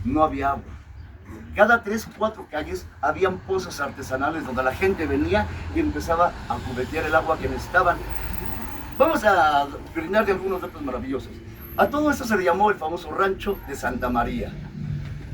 No había agua. Cada 3 o 4 calles habían pozos artesanales donde la gente venía y empezaba a cubetear el agua que necesitaban. Vamos a brindar de algunos datos maravillosos. A todo esto se le llamó el famoso rancho de Santa María.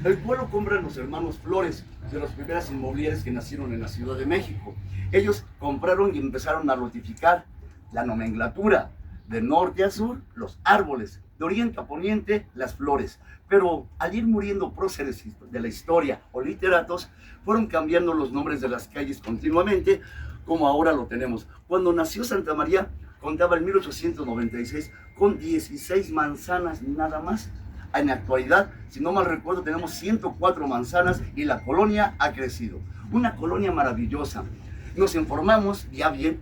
El cual lo compran los hermanos Flores, de las primeras inmobiliarias que nacieron en la Ciudad de México. Ellos compraron y empezaron a notificar la nomenclatura, de norte a sur, los árboles, de oriente a poniente, las flores. Pero al ir muriendo próceres de la historia o literatos, fueron cambiando los nombres de las calles continuamente, como ahora lo tenemos. Cuando nació Santa María, contaba en 1896 con 16 manzanas nada más. En la actualidad, si no mal recuerdo, tenemos 104 manzanas y la colonia ha crecido. Una colonia maravillosa. Nos informamos, ya bien,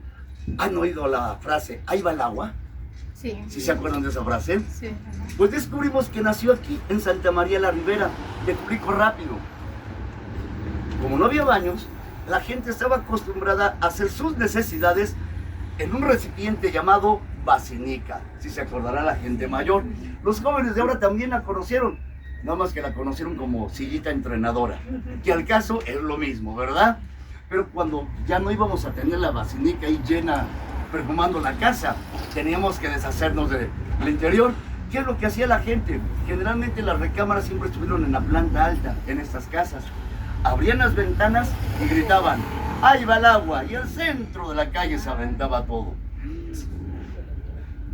¿han oído la frase, ahí va el agua? Sí. ¿Sí se acuerdan de esa frase? Sí. Pues descubrimos que nació aquí, en Santa María la Ribera. Te explico rápido. Como no había baños, la gente estaba acostumbrada a hacer sus necesidades en un recipiente llamado basinica, si se acordará la gente mayor. Los jóvenes de ahora también la conocieron, nada más que la conocieron como sillita entrenadora, que al caso es lo mismo, ¿verdad? Pero cuando ya no íbamos a tener la basinica ahí llena, perfumando la casa, teníamos que deshacernos del interior. ¿Qué es lo que hacía la gente? Generalmente las recámaras siempre estuvieron en la planta alta, en estas casas. Abrían las ventanas y gritaban, ahí va el agua, y al centro de la calle se aventaba todo.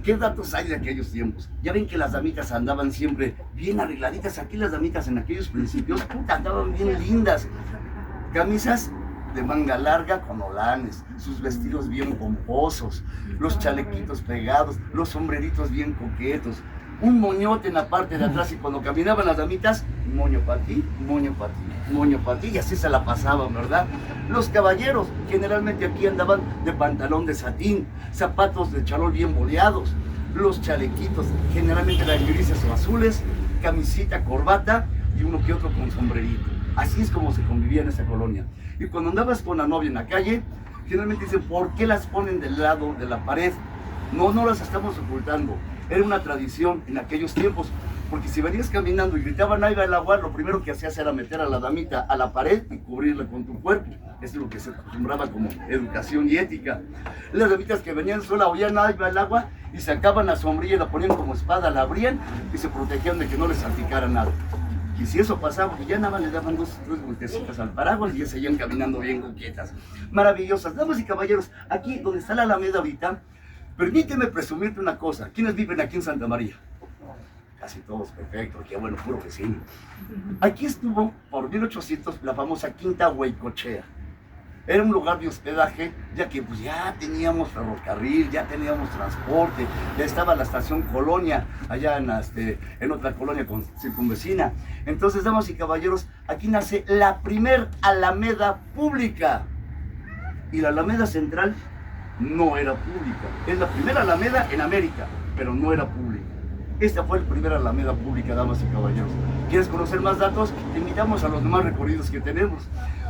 ¿Qué datos hay de aquellos tiempos? Ya ven que las damitas andaban siempre bien arregladitas. Aquí las damitas en aquellos principios andaban bien lindas. Camisas de manga larga con holanes, sus vestidos bien pomposos, los chalequitos pegados, los sombreritos bien coquetos, un moñote en la parte de atrás, y cuando caminaban las damitas, moño para ti, moño para ti, moño para ti, y así se la pasaban, ¿verdad? Los caballeros generalmente aquí andaban de pantalón de satín, zapatos de charol bien boleados, los chalequitos generalmente eran grises o azules, camisita, corbata y uno que otro con sombrerito. Así es como se convivía en esa colonia. Y cuando andabas con la novia en la calle, generalmente dicen, ¿por qué las ponen del lado de la pared? No, no las estamos ocultando. Era una tradición en aquellos tiempos, porque si venías caminando y gritaban ahí va el agua, lo primero que hacías era meter a la damita a la pared y cubrirla con tu cuerpo. Eso es lo que se acostumbraba como educación y ética. Las damitas que venían sola oían ahí va el agua y sacaban la sombrilla y la ponían como espada, la abrían y se protegían de que no les salpicara nada. Y si eso pasaba, que ya nada más le daban 2 o 3 vueltecitas al paraguas y ya seguían caminando bien coquetas. Maravillosas. Damas y caballeros, aquí donde está la Alameda ahorita, permíteme presumirte una cosa. ¿Quiénes viven aquí en Santa María? Casi todos, perfecto. Qué bueno, puro vecino. Aquí estuvo, por 1800, la famosa Quinta Huaycochea. Era un lugar de hospedaje, ya que pues, ya teníamos ferrocarril, ya teníamos transporte, ya estaba la estación Colonia, allá en otra colonia circunvecina. Entonces, damas y caballeros, aquí nace la primer alameda pública. Y la Alameda Central no era pública. Es la primera alameda en América, pero no era pública. Esta fue la primera alameda pública, damas y caballeros. ¿Quieres conocer más datos? Te invitamos a los demás recorridos que tenemos.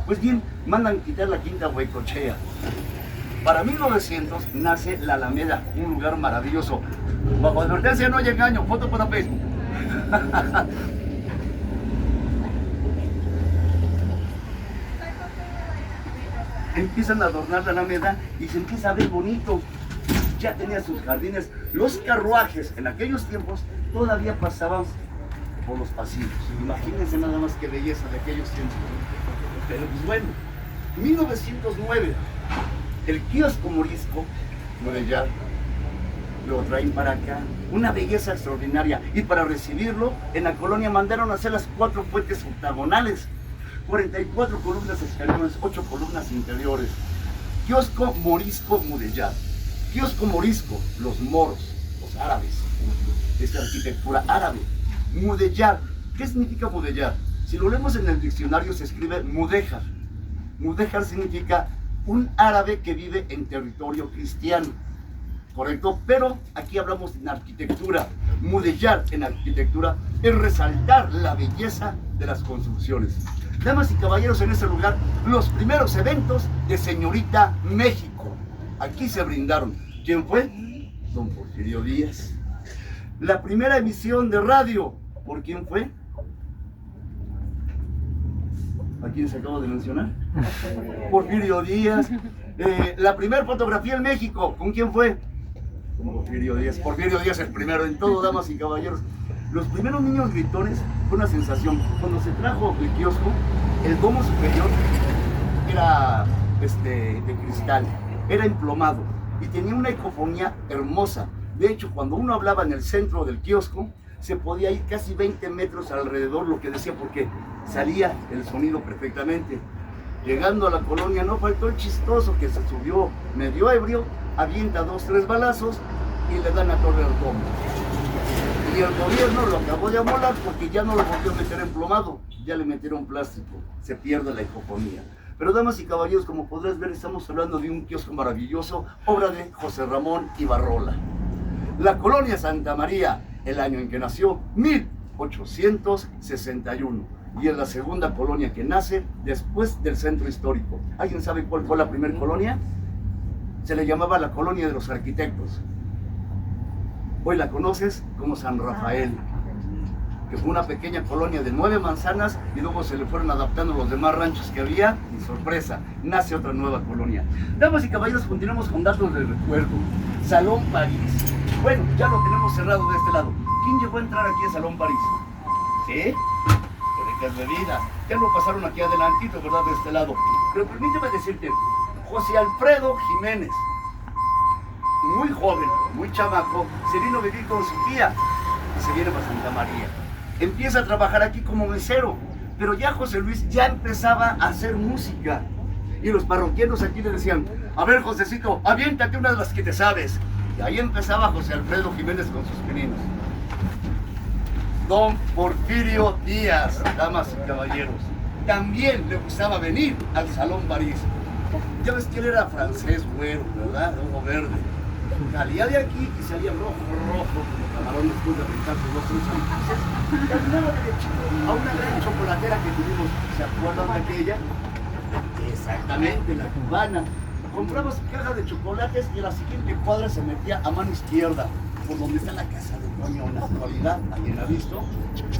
Pues bien, mandan quitar la Quinta Huaycochea. Para 1900 nace la Alameda, un lugar maravilloso. Bajo advertencia no hay engaño, foto para Facebook. Empiezan a adornar la Alameda y se empieza a ver bonito. Ya tenía sus jardines. Los carruajes en aquellos tiempos todavía pasaban por los pasillos. Imagínense nada más qué belleza de aquellos tiempos. Pero pues bueno, 1909, el kiosco morisco, Modellar, lo traen para acá. Una belleza extraordinaria. Y para recibirlo, en la colonia mandaron a hacer las 4 fuentes octagonales. 44 columnas exteriores, 8 columnas interiores. Kiosco morisco Modellar. Kiosco morisco, los moros, los árabes, esta arquitectura árabe. Mudéjar, ¿qué significa mudéjar? Si lo leemos en el diccionario se escribe mudéjar. Mudéjar significa un árabe que vive en territorio cristiano, ¿correcto? Pero aquí hablamos en arquitectura. Mudéjar en arquitectura es resaltar la belleza de las construcciones. Damas y caballeros, en ese lugar, los primeros eventos de Señorita México. Aquí se brindaron. ¿Quién fue? Don Porfirio Díaz. La primera emisión de radio ¿Por quién fue? ¿A quién se acaba de mencionar? Porfirio Díaz. La primera fotografía en México, ¿con quién fue? Porfirio Díaz. Porfirio Díaz el primero en todo, damas y caballeros. Los primeros niños gritones fue una sensación. Cuando se trajo el kiosco, el domo superior era de cristal, era emplomado y tenía una ecofonía hermosa. De hecho, cuando uno hablaba en el centro del kiosco, se podía ir casi 20 metros alrededor, lo que decía, porque salía el sonido perfectamente. Llegando a la colonia, no faltó el chistoso que se subió medio ebrio, avienta 2, 3 balazos y le dan a torre al domo. Y el gobierno lo acabó de amolar porque ya no lo volvió a meter emplomado, ya le metieron plástico, se pierde la ecofonía. Pero damas y caballeros, como podrás ver, estamos hablando de un kiosco maravilloso, obra de José Ramón Ibarrola. La colonia Santa María, el año en que nació, 1861. Y es la segunda colonia que nace después del centro histórico. ¿Alguien sabe cuál fue la primera colonia? Se le llamaba la colonia de los arquitectos. Hoy la conoces como San Rafael, que fue una pequeña colonia de 9 manzanas y luego se le fueron adaptando los demás ranchos que había y sorpresa, nace otra nueva colonia. Damas y caballeros, continuamos con datos de recuerdo. Salón París. Bueno, ya lo tenemos cerrado de este lado. ¿Quién llegó a entrar aquí a Salón París? ¿Sí? Qué ricas bebidas. Ya lo pasaron aquí adelantito, ¿verdad? De este lado. Pero permíteme decirte, José Alfredo Jiménez, muy joven, muy chamaco, se vino a vivir con su tía y se viene para Santa María. Empieza a trabajar aquí como mesero, pero ya José Luis ya empezaba a hacer música. Y los parroquianos aquí le decían, a ver, Josecito, aviéntate una de las que te sabes. Y ahí empezaba José Alfredo Jiménez con sus pininos. Don Porfirio Díaz, damas y caballeros, también le gustaba venir al Salón París. Ya ves que él era francés, güero, ¿verdad? De ojo verde. Salía de aquí y salía rojo, como camarón después de pintar sus 2 3 años. Caminaba derecho a una gran chocolatera que tuvimos, ¿se acuerdan de aquella? Exactamente, la cubana. Compraba su caja de chocolates y a la siguiente cuadra se metía a mano izquierda, por donde está la casa de Toño en la actualidad. ¿Alguien la ha visto?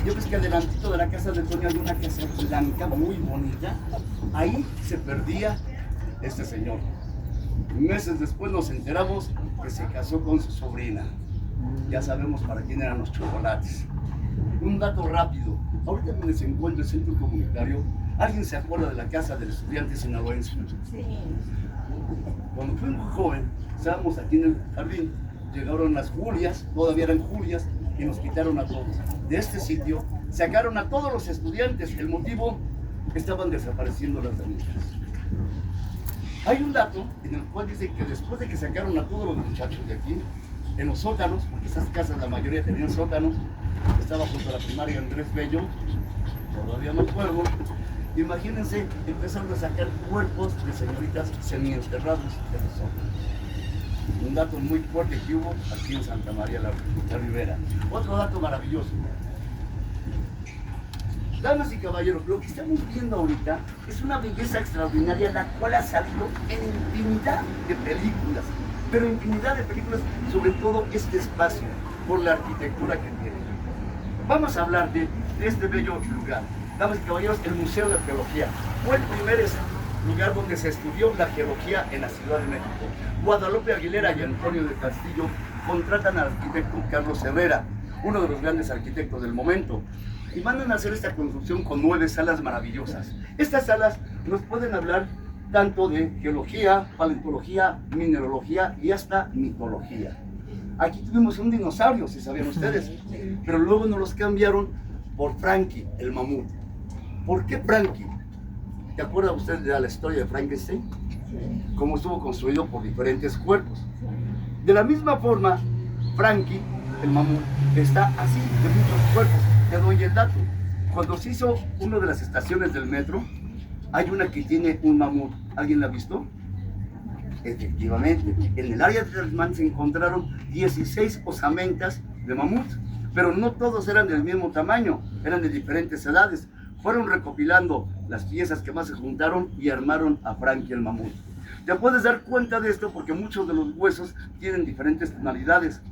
Yo ves que adelantito de la casa de Toño hay una casa blanca muy bonita. Ahí se perdía este señor. Meses después nos enteramos que se casó con su sobrina. Ya sabemos para quién eran los chocolates. Un dato rápido. Ahorita donde se encuentra el centro comunitario, ¿alguien se acuerda de la casa del estudiante sinaloense? Sí. Cuando fui muy joven, estábamos aquí en el jardín, llegaron las Julias, todavía eran Julias, y nos quitaron a todos. De este sitio sacaron a todos los estudiantes. El motivo, estaban desapareciendo las damitas. Hay un dato en el cual dice que después de que sacaron a todos los muchachos de aquí, en los sótanos, porque esas casas la mayoría tenían sótanos, estaba junto a la primaria Andrés Bello, todavía me acuerdo, imagínense, empezaron a sacar cuerpos de señoritas semienterrados de los sótanos. Un dato muy fuerte que hubo aquí en Santa María la Ribera. Otro dato maravilloso. Damas y caballeros, lo que estamos viendo ahorita es una belleza extraordinaria, la cual ha salido en infinidad de películas, pero infinidad de películas, sobre todo este espacio, por la arquitectura que tiene. Vamos a hablar de este bello lugar. Damas y caballeros, el Museo de Geología fue el primer lugar donde se estudió la geología en la Ciudad de México. Guadalupe Aguilera y Antonio de Castillo contratan al arquitecto Carlos Herrera, uno de los grandes arquitectos del momento, y mandan a hacer esta construcción con 9 salas maravillosas. Estas salas nos pueden hablar tanto de geología, paleontología, mineralogía y hasta mitología. Aquí tuvimos un dinosaurio, si sabían ustedes, pero luego nos los cambiaron por Frankie, el mamut. ¿Por qué Frankie? ¿Te acuerdas usted de la historia de Frankenstein? Cómo estuvo construido por diferentes cuerpos. De la misma forma, Frankie, el mamut, está así, de muchos cuerpos. Te doy el dato. Cuando se hizo una de las estaciones del metro, hay una que tiene un mamut. ¿Alguien la ha visto? Efectivamente. En el área de Tlalpan se encontraron 16 osamentas de mamut, pero no todos eran del mismo tamaño, eran de diferentes edades. Fueron recopilando las piezas que más se juntaron y armaron a Frankie el mamut. Te puedes dar cuenta de esto porque muchos de los huesos tienen diferentes tonalidades.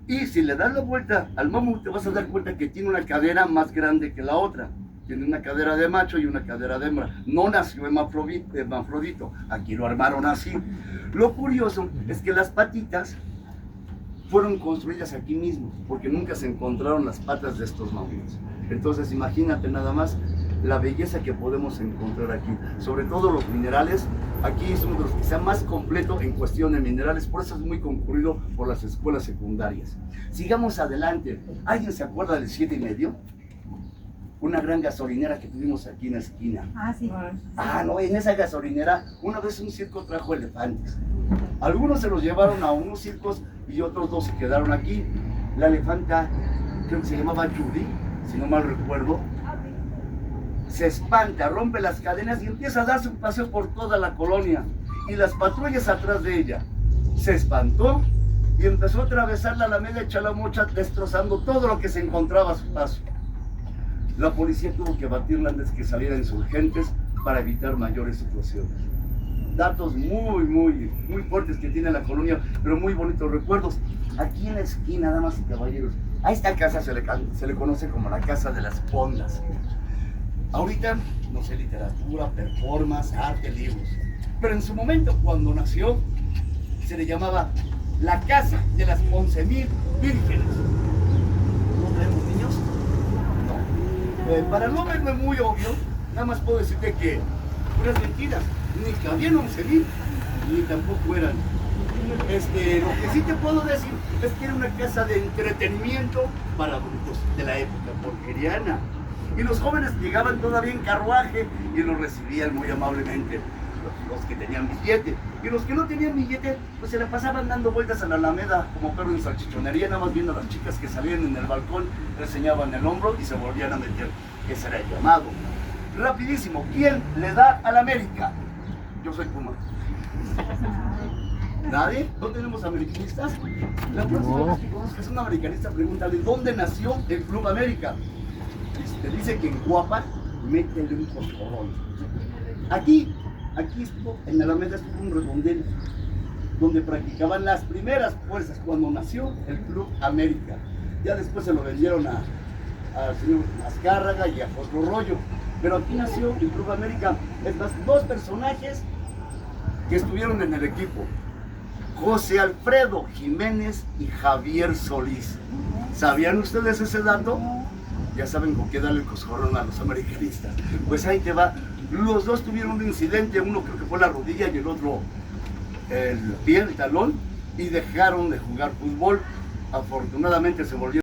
Y si le das la vuelta al mamut, te vas a dar cuenta que tiene una cadera más grande que la otra. Tiene una cadera de macho y una cadera de hembra. No nació hermafrodito, aquí lo armaron así. Lo curioso es que las patitas fueron construidas aquí mismo, porque nunca se encontraron las patas de estos mamuts. Entonces imagínate nada más la belleza que podemos encontrar aquí, sobre todo los minerales. Aquí es uno de los que sea más completo en cuestión de minerales, por eso es muy concurrido por las escuelas secundarias. Sigamos adelante. ¿Alguien se acuerda del 7 y medio? Una gran gasolinera que tuvimos aquí en la esquina. Ah, sí. No, en esa gasolinera una vez un circo trajo elefantes. Algunos se los llevaron a unos circos y otros dos se quedaron aquí. La elefanta, creo que se llamaba Judy, si no mal recuerdo, se espanta, rompe las cadenas y empieza a darse un paseo por toda la colonia. Y las patrullas atrás de ella. Se espantó y empezó a atravesar la Alameda de Chalamocha, destrozando todo lo que se encontraba a su paso. La policía tuvo que batirla antes que salieran insurgentes para evitar mayores situaciones. Datos muy fuertes que tiene la colonia, pero muy bonitos recuerdos. Aquí en la esquina, damas y caballeros, a esta casa se le conoce como la Casa de las Pondas. Ahorita, no sé, literatura, performance, arte, libros. Pero en su momento, cuando nació, se le llamaba la Casa de las 11,000 Vírgenes. ¿No tenemos niños? No. Para no verme muy obvio, nada más puedo decirte que puras mentiras. Ni cabían 11,000, ni tampoco eran. Lo que sí te puedo decir es que era una casa de entretenimiento para adultos de la época porfiriana. Y los jóvenes llegaban todavía en carruaje y los recibían muy amablemente los que tenían billete. Y los que no tenían billete, pues se la pasaban dando vueltas a la Alameda como perro en salchichonería, nada más viendo a las chicas que salían en el balcón, le enseñaban el hombro y se volvían a meter. Ese era el llamado. Rapidísimo, ¿quién le da a la América? Yo soy Puma. ¿Nadie? ¿No tenemos americanistas? La próxima vez que conozcas a un americanista, pregúntale ¿dónde nació el Club América? Te dice que en Guapa, métele un coscorrón. Aquí estuvo, en Alameda estuvo un redondel donde practicaban las primeras fuerzas cuando nació el Club América. Ya después se lo vendieron al señor Azcárraga y a José Rollo. Pero aquí nació el Club América. Es más, dos personajes que estuvieron en el equipo: José Alfredo Jiménez y Javier Solís. ¿Sabían ustedes ese dato? Ya saben con qué darle el coscorrón a los americanistas. Pues ahí te va. Los dos tuvieron un incidente, uno creo que fue la rodilla y el otro el pie, el talón, y dejaron de jugar fútbol. Afortunadamente se volvieron